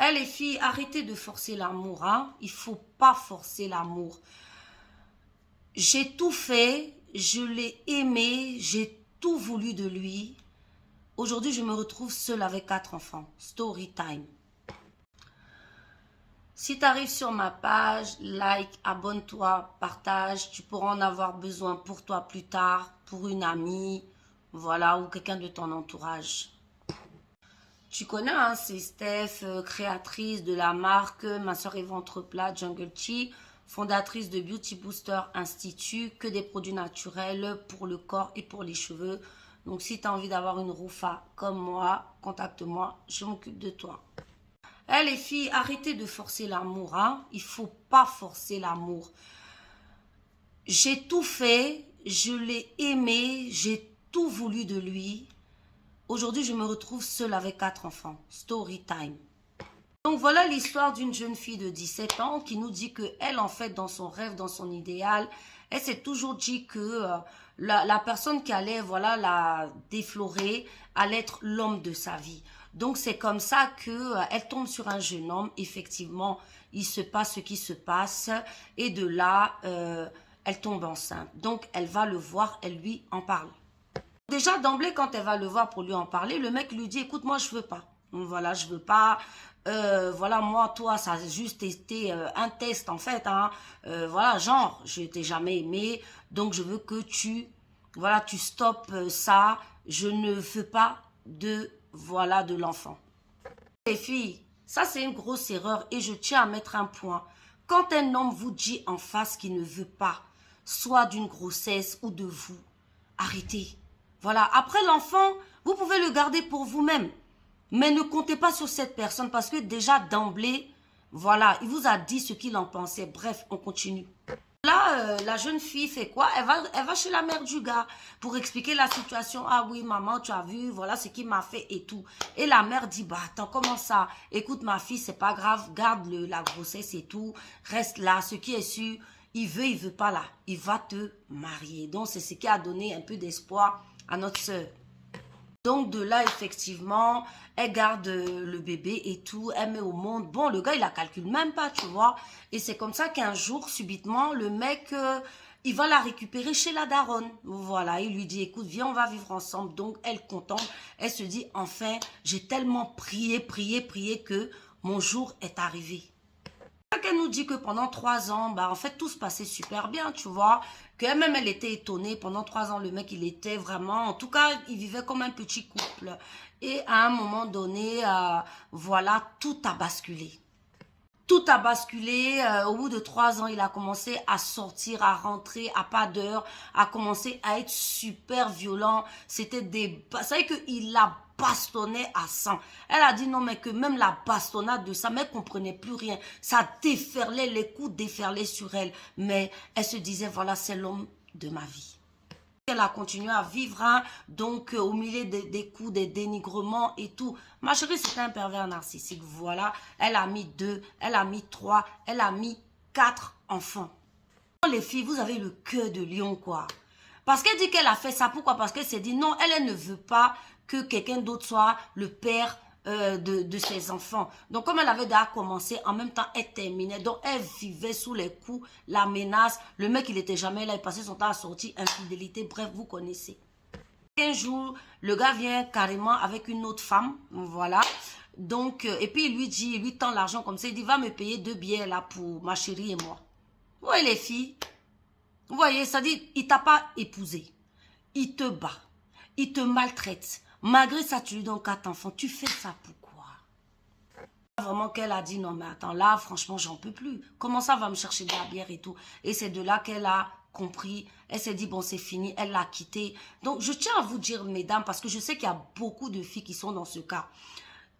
Eh les filles, arrêtez de forcer l'amour, hein. Il faut pas forcer l'amour. J'ai tout fait, je l'ai aimé, j'ai tout voulu de lui. Aujourd'hui, je me retrouve seule avec 4 enfants. Story time. Si tu arrives sur ma page, like, abonne-toi, partage. Tu pourras en avoir besoin pour toi plus tard, pour une amie, voilà, ou quelqu'un de ton entourage. Tu connais, hein, c'est Steph, créatrice de la marque Ma Soeur et Ventre Plat, Jungle Tea, fondatrice de Beauty Booster Institute, que des produits naturels pour le corps et pour les cheveux. Donc si tu as envie d'avoir une roufa comme moi, contacte-moi, je m'occupe de toi. Eh les filles, arrêtez de forcer l'amour, hein. Il faut pas forcer l'amour. J'ai tout fait, je l'ai aimé, j'ai tout voulu de lui. Aujourd'hui, je me retrouve seule avec 4 enfants. Story time. Donc voilà l'histoire d'une jeune fille de 17 ans qui nous dit que elle, en fait, dans son rêve, dans son idéal, elle s'est toujours dit que la personne qui allait, voilà, la déflorer allait être l'homme de sa vie. Donc c'est comme ça que elle tombe sur un jeune homme. Effectivement, il se passe ce qui se passe et de là, elle tombe enceinte. Donc elle va le voir, elle lui en parle. Déjà, d'emblée, quand elle va le voir pour lui en parler, le mec lui dit, écoute, moi, je veux pas. Voilà, je veux pas. Voilà, moi, toi, ça a juste été un test, en fait. Hein. Voilà, genre, je t'ai jamais aimé, donc je veux que voilà, tu stoppes ça. Je ne veux pas voilà, de l'enfant. Les filles, ça, c'est une grosse erreur et je tiens à mettre un point. Quand un homme vous dit en face qu'il ne veut pas, soit d'une grossesse ou de vous, arrêtez. Voilà, après l'enfant, vous pouvez le garder pour vous-même. Mais ne comptez pas sur cette personne parce que déjà d'emblée, voilà, il vous a dit ce qu'il en pensait. Bref, on continue. Là, la jeune fille fait quoi? Elle va chez la mère du gars pour expliquer la situation. Ah oui, maman, tu as vu, voilà ce qu'il m'a fait et tout. Et la mère dit, bah attends, comment ça? Écoute ma fille, c'est pas grave, garde la grossesse et tout. Reste là, ce qui est sûr, il veut pas là. Il va te marier. Donc c'est ce qui a donné un peu d'espoir à notre soeur. Donc de là, effectivement, elle garde le bébé et tout, elle met au monde. Bon, le gars, il la calcule même pas, tu vois. Et c'est comme ça qu'un jour, subitement, le mec, il va la récupérer chez la daronne. Voilà, il lui dit, écoute, viens, on va vivre ensemble. Donc, elle contente, elle se dit, enfin, j'ai tellement prié que mon jour est arrivé. Qu'elle nous dit que pendant 3 ans, bah en fait tout se passait super bien, tu vois, qu'elle-même elle était étonnée. Pendant 3 ans, le mec il était vraiment, en tout cas il vivait comme un petit couple et à un moment donné, voilà, tout a basculé. Tout a basculé. Au bout de 3 ans, il a commencé à sortir, à rentrer à pas d'heure, à commencer à être super violent. C'était des... Vous savez qu'il la bastonnait à 100. Elle a dit non, mais que même la bastonnade de ça, mais elle ne comprenait plus rien. Ça déferlait, les coups déferlaient sur elle. Mais elle se disait, voilà, c'est l'homme de ma vie. Elle a continué à vivre, hein, donc au milieu des coups, des dénigrements et tout. Ma chérie, c'était un pervers narcissique, voilà. Elle a mis 2, elle a mis 3, elle a mis 4 enfants. Les filles, vous avez le cœur de lion, quoi. Parce qu'elle dit qu'elle a fait ça, pourquoi? Parce qu'elle s'est dit, non, elle ne veut pas que quelqu'un d'autre soit le père de ses enfants. Donc, comme elle avait déjà commencé, en même temps, elle terminait. Donc, elle vivait sous les coups, la menace. Le mec, il n'était jamais là. Il passait son temps à sortir, infidélité. Bref, vous connaissez. Un jour, le gars vient carrément avec une autre femme. Voilà. Donc, et puis, il lui dit, il lui tend l'argent comme ça. Il dit, va me payer 2 billets là pour ma chérie et moi. Vous voyez les filles? Vous voyez, ça dit, il t'a pas épousé. Il te bat. Il te maltraite. Malgré ça, tu lui donnes 4 enfants. Tu fais ça pourquoi? Vraiment qu'elle a dit, non mais attends, là, franchement, j'en peux plus. Comment ça va me chercher de la bière et tout? Et c'est de là qu'elle a compris. Elle s'est dit, bon, c'est fini. Elle l'a quitté. Donc, je tiens à vous dire, mesdames, parce que je sais qu'il y a beaucoup de filles qui sont dans ce cas.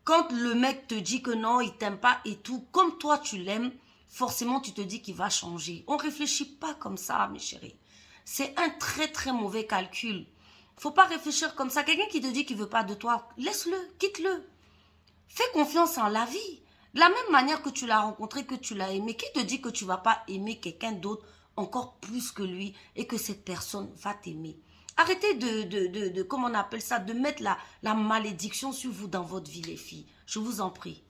Quand le mec te dit que non, il t'aime pas et tout, comme toi, tu l'aimes, forcément, tu te dis qu'il va changer. On ne réfléchit pas comme ça, mes chéris. C'est un très, très mauvais calcul. Faut pas réfléchir comme ça. Quelqu'un qui te dit qu'il veut pas de toi, laisse-le, quitte-le. Fais confiance en la vie. De la même manière que tu l'as rencontré, que tu l'as aimé, qui te dit que tu vas pas aimer quelqu'un d'autre encore plus que lui et que cette personne va t'aimer? Arrêtez comment on appelle ça, de mettre la malédiction sur vous dans votre vie, les filles. Je vous en prie.